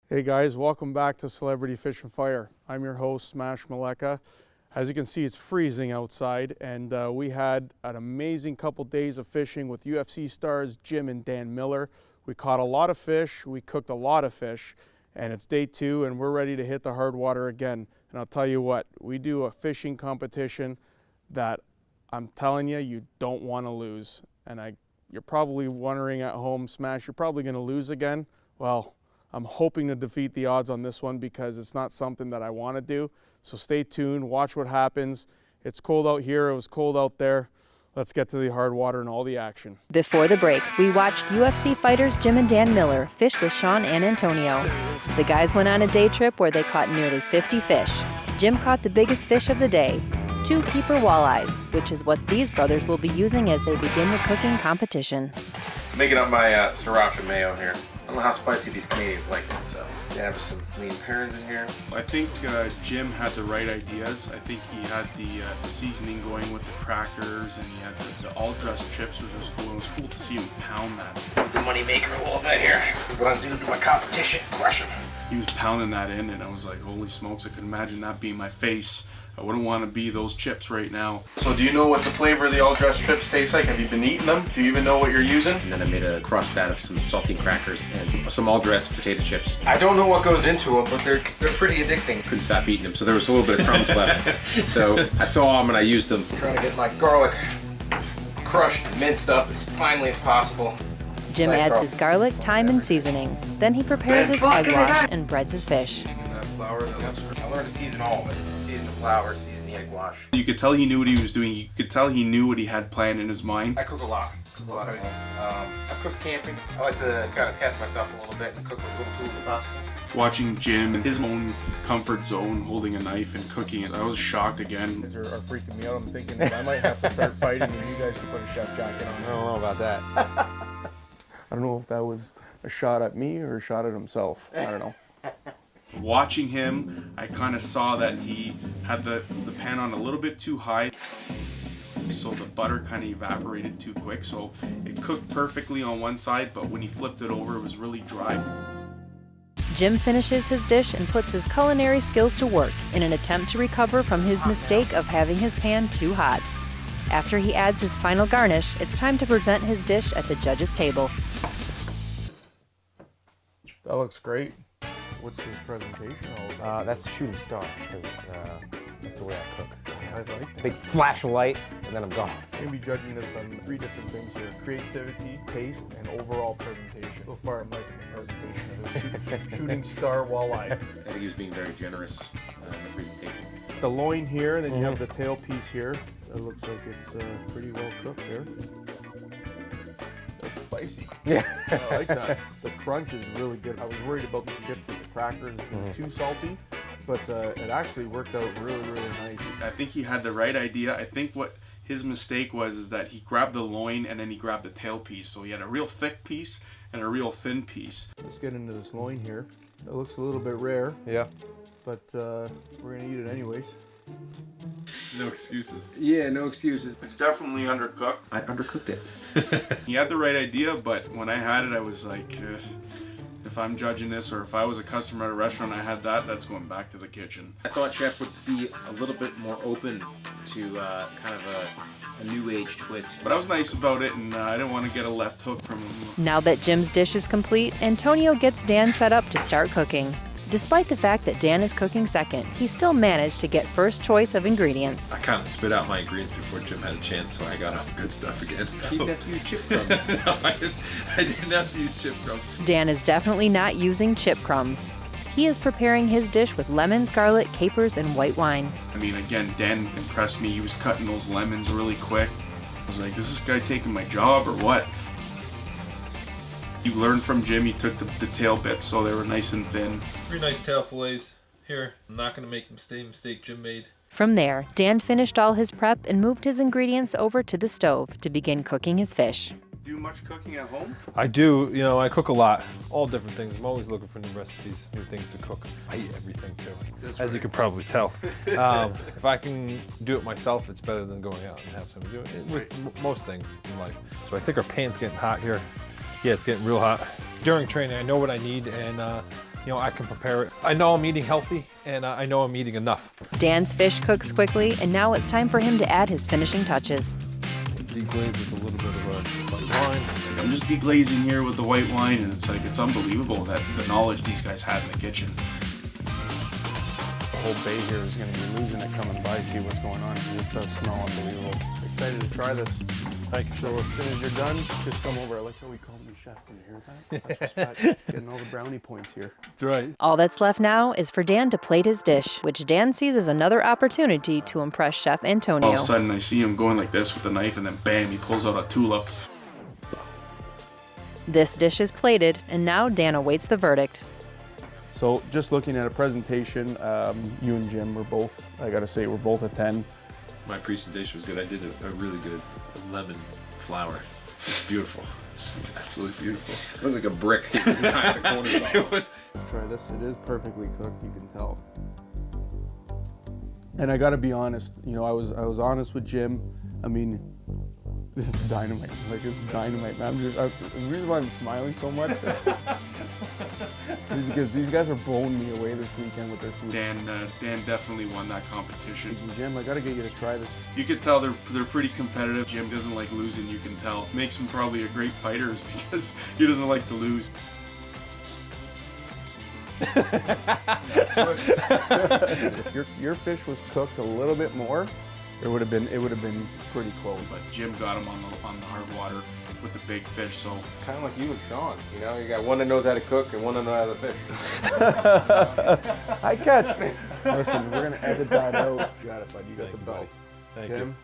Hey guys, welcome back to Celebrity Fish and Fire. I'm your host, Smash Maleka. As you can see, it's freezing outside, and we had an amazing couple days of fishing with UFC stars Jim and Dan Miller. We caught a lot of fish, we cooked a lot of fish, and it's day 2 and we're ready to hit the hard water again. And I'll tell you what, we do a fishing competition that I'm telling you, you don't want to lose. And you're probably wondering at home, Smash, you're probably going to lose again. Well, I'm hoping to defeat the odds on this one because it's not something that I want to do. So stay tuned, watch what happens. It's cold out here, it was cold out there. Let's get to the hard water and all the action. Before the break, we watched UFC fighters Jim and Dan Miller fish with Sean and Antonio. The guys went on a day trip where they caught nearly 50 fish. Jim caught the biggest fish of the day, 2 keeper walleyes, which is what these brothers will be using as they begin the cooking competition. Making up my sriracha mayo here. I don't know how spicy these Canadians like it, so they have some lean herons in here. I think Jim had the right ideas. I think he had the seasoning going with the crackers, and he had the all-dressed chips, which was cool. It was cool to see him pound that. Here's the money maker a little bit here. What I'm doing to my competition, crush him. He was pounding that in, and I was like, holy smokes, I could imagine that being my face. I wouldn't want to be those chips right now. So do you know what the flavor of the all-dressed chips taste like? Have you been eating them? Do you even know what you're using? And then I made a crust out of some saltine crackers and some all-dressed potato chips. I don't know what goes into them, but they're pretty addicting. Couldn't stop eating them, so there was a little bit of crumbs left. So I saw them and I used them. I'm trying to get my garlic crushed, minced up as finely as possible. Jim Nice, adds bro. his garlic, thyme, and seasoning. Then he prepares his egg wash and breads his fish. I learned to season all of it. Season the flour, season the egg wash. You could tell he knew what he was doing. You could tell he knew what he had planned in his mind. I cook a lot. I've cooked camping. I like to kind of test myself a little bit and cook with little tools if possible. Watching Jim in his own comfort zone, holding a knife and cooking it, I was shocked again. Are freaking me out. I'm thinking that I might have to start fighting and you guys can put a chef jacket on. I don't know about that. I don't know if that was a shot at me or a shot at himself. I don't know. Watching him, I kind of saw that he had the pan on a little bit too high, so the butter kind of evaporated too quick. So it cooked perfectly on one side, but when he flipped it over, it was really dry. Jim finishes his dish and puts his culinary skills to work in an attempt to recover from his mistake of having his pan too hot. After he adds his final garnish, it's time to present his dish at the judges' table. That looks great. What's his presentation all about? That's a shooting star, because that's the way I cook. I like that. Big flash of light, and then I'm gone. We're going to be judging this on 3 different things here. Creativity, taste, and overall presentation. So far, I'm liking the presentation of this shooting star walleye. I think he was being very generous in the presentation. The loin here, and then you have the tail piece here. That looks like it's pretty well cooked there. That's spicy. Yeah. I like that. The crunch is really good. I was worried about the chips with the crackers being too salty, but it actually worked out really, really nice. I think he had the right idea. I think what his mistake was is that he grabbed the loin and then he grabbed the tail piece. So he had a real thick piece and a real thin piece. Let's get into this loin here. It looks a little bit rare, Yeah. but we're gonna eat it anyways. No excuses. Yeah, no excuses. It's definitely undercooked. I undercooked it. He had the right idea, but when I had it, I was like, if I'm judging this or if I was a customer at a restaurant and I had that, that's going back to the kitchen. I thought Chef would be a little bit more open to kind of a new age twist. But I was nice about it, and I didn't want to get a left hook from him. Now that Jim's dish is complete, Antonio gets Dan set up to start cooking. Despite the fact that Dan is cooking second, he still managed to get first choice of ingredients. I kind of spit out my ingredients before Jim had a chance, so I got all the good stuff again. You didn't have to use chip crumbs. No, I didn't have to use chip crumbs. Dan is definitely not using chip crumbs. He is preparing his dish with lemons, garlic, capers, and white wine. I mean, again, Dan impressed me. He was cutting those lemons really quick. I was like, is this guy taking my job or what? You learned from Jim, he took the tail bits, so they were nice and thin. 3 nice tail fillets. Here, I'm not going to make the same mistake Jim made. From there, Dan finished all his prep and moved his ingredients over to the stove to begin cooking his fish. Do much cooking at home? I do, you know, I cook a lot, all different things. I'm always looking for new recipes, new things to cook. I eat everything too, as you can probably tell. If I can do it myself, it's better than going out and have somebody do it with most things in life. So I think our pan's getting hot here. Yeah, it's getting real hot. During training, I know what I need, and you know, I can prepare it. I know I'm eating healthy, and I know I'm eating enough. Dan's fish cooks quickly, and now it's time for him to add his finishing touches. Deglaze with a little bit of a white wine. I'm just deglazing here with the white wine, and it's like, it's unbelievable that the knowledge these guys had in the kitchen. The whole bay here is going to be losing it coming by, see what's going on. It just does smell unbelievable. Excited to try this. Thank you. So as soon as you're done, just come over. I like how we call you chef. Can you hear that? That's respect. Getting all the brownie points here. That's right. All that's left now is for Dan to plate his dish, which Dan sees as another opportunity to impress Chef Antonio. All of a sudden, I see him going like this with the knife, and then bam, he pulls out a tulip. This dish is plated, and now Dan awaits the verdict. So just looking at a presentation, you and Jim were both, I gotta say, we're both a 10. My presentation was good. I did a really good lemon flour. It's beautiful. It's absolutely beautiful. It looked like a brick. It was. Try this. It is perfectly cooked. You can tell. And I gotta be honest. You know, I was honest with Jim. I mean, this is dynamite. Like, it's dynamite, man. The reason why I'm smiling so much is because these guys are blowing me away this weekend with their food. Dan definitely won that competition. And Jim, I gotta get you to try this. You can tell they're pretty competitive. Jim doesn't like losing. You can tell. Makes him probably a great fighter is because he doesn't like to lose. If your fish was cooked a little bit more, it would have been pretty close. But Jim got him on the hard water with the big fish, so Kind of like you and Sean. You know, you got one that knows how to cook and one that knows how to fish. I catch me. Listen, we're gonna edit that out. You got it, bud. You got the belt. Thank Jim,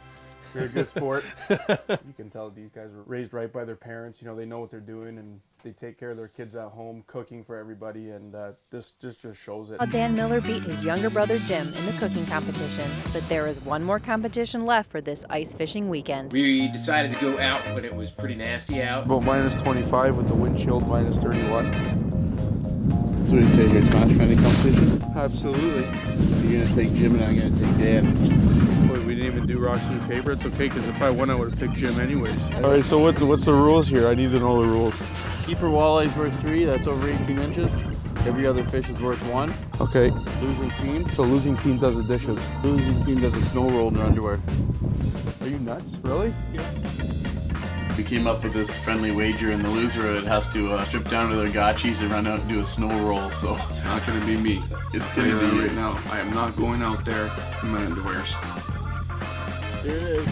you're a good sport. You can tell these guys were raised right by their parents. You know, they know what they're doing, and they take care of their kids at home, cooking for everybody, and this just shows it. Dan Miller beat his younger brother Jim in the cooking competition, but there is one more competition left for this ice fishing weekend. We decided to go out when it was pretty nasty out. About minus 25 with the wind chill minus 31. So you say you're smash friendly competition? Absolutely. You're gonna take Jim and I'm gonna take Dan. Boy, we didn't even do rocks and paper. It's okay, because if I won, I would have picked Jim anyways. All right, so what's the rules here? I need to know the rules. Keeper walleye's worth 3, that's over 18 inches. Every other fish is worth 1. Okay, Losing team. so losing team does the dishes. Losing team does a snow roll in their underwear. Are you nuts? Really? We came up with this friendly wager, and the loser has to strip down to their gotchis and run out and do a snow roll. So It's not going to be me. it's gonna be right now. I am not going out there in my underwears. Here it is.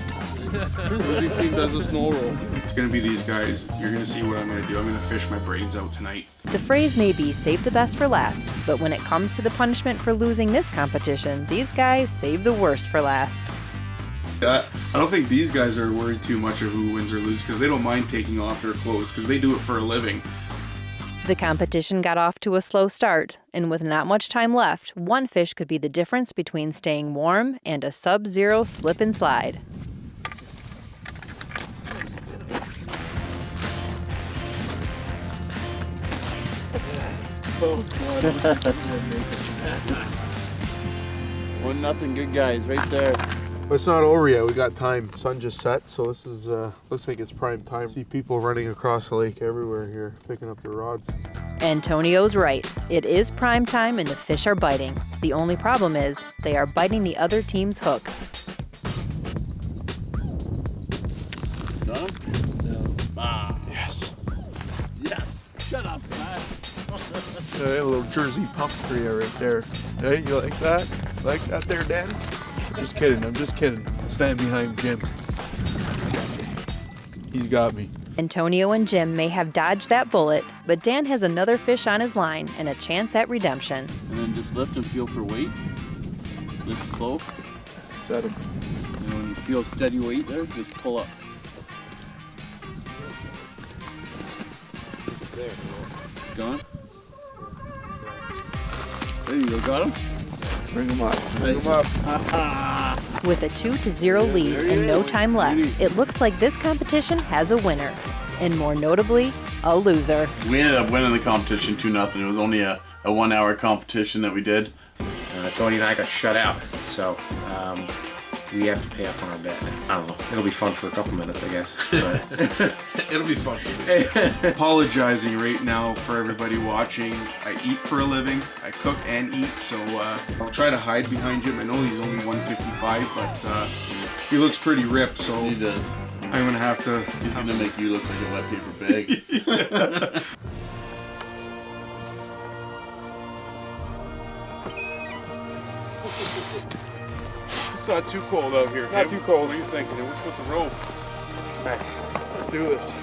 Losing team does a snow roll. It's going to be these guys. You're going to see what I'm going to do. I'm going to fish my brains out tonight. The phrase may be save the best for last, but when it comes to the punishment for losing this competition, these guys save the worst for last. I don't think these guys are worried too much of who wins or loses, because they don't mind taking off their clothes because they do it for a living. The competition got off to a slow start, and with not much time left, one fish could be the difference between staying warm and a sub-zero slip and slide. Oh, God. 1-0, good guys, right there. But it's not over yet. We got time. Sun just set, so this is looks like it's prime time. See people running across the lake everywhere here, picking up their rods. Antonio's right. It is prime time and the fish are biting. The only problem is they are biting the other team's hooks. Got him? No. Ah. Yes. Yes. Shut up, man. A little Jersey puff for you right there. Hey, you like that? Like that there, Dan? Just kidding. I'm just kidding. Stand behind Jim. He's got me. Antonio and Jim may have dodged that bullet, but Dan has another fish on his line and a chance at redemption. And then just lift and feel for weight. Lift slow. Set him. And when you feel steady weight there, just pull up. Gone? There you go, got him? Bring him up. Bring him up. With a 2-0 lead and no time left, it looks like this competition has a winner, and more notably, a loser. We ended up winning the competition 2-0. It was only a 1-hour competition that we did. Tony and I got shut out, so we have to pay up on our bet. I don't know. It'll be fun for a couple minutes, I guess. But It'll be fun for me. Apologizing right now for everybody watching. I eat for a living. I cook and eat, so I'll try to hide behind Jim. I know he's only 155, but he looks pretty ripped, so He does. I'm gonna have to. He's gonna make you look like a wet paper bag. It's not too cold out here, Jim. Not too cold. What are you thinking? What's with the rope? All right, let's do this.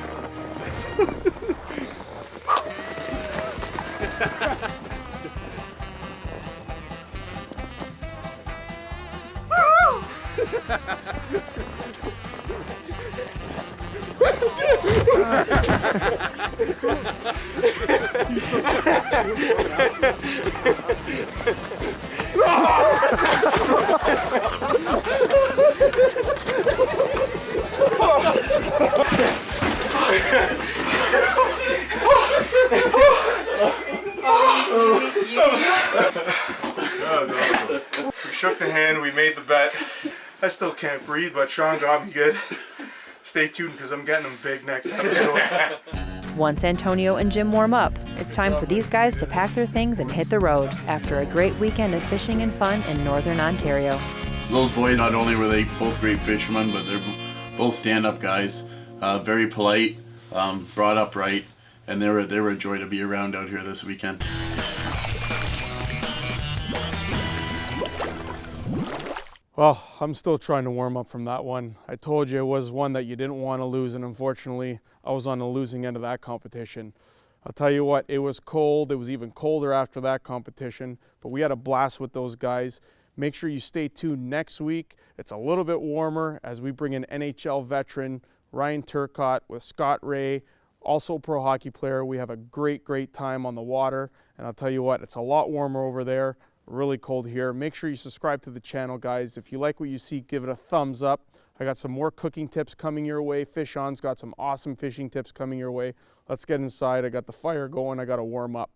We shook the hand, we made the bet. I still can't breathe, but Sean got me good. Stay tuned because I'm getting them big next episode. Once Antonio and Jim warm up, it's time for these guys to pack their things and hit the road after a great weekend of fishing and fun in northern Ontario. Those boys, not only were they both great fishermen, but they're both stand-up guys. Very polite, brought up right, and they were a joy to be around out here this weekend. Well, I'm still trying to warm up from that one. I told you it was one that you didn't want to lose, and unfortunately, I was on the losing end of that competition. I'll tell you what, it was cold. It was even colder after that competition, but we had a blast with those guys. Make sure you stay tuned next week. It's a little bit warmer as we bring in NHL veteran Ryan Turcotte with Scott Ray, also pro hockey player. We have a great time on the water, and I'll tell you what, it's a lot warmer over there. Really cold here. Make sure you subscribe to the channel, guys. If you like what you see, give it a thumbs up. I got some more cooking tips coming your way. Fish On's got some awesome fishing tips coming your way. Let's get inside. I got the fire going. I got to warm up.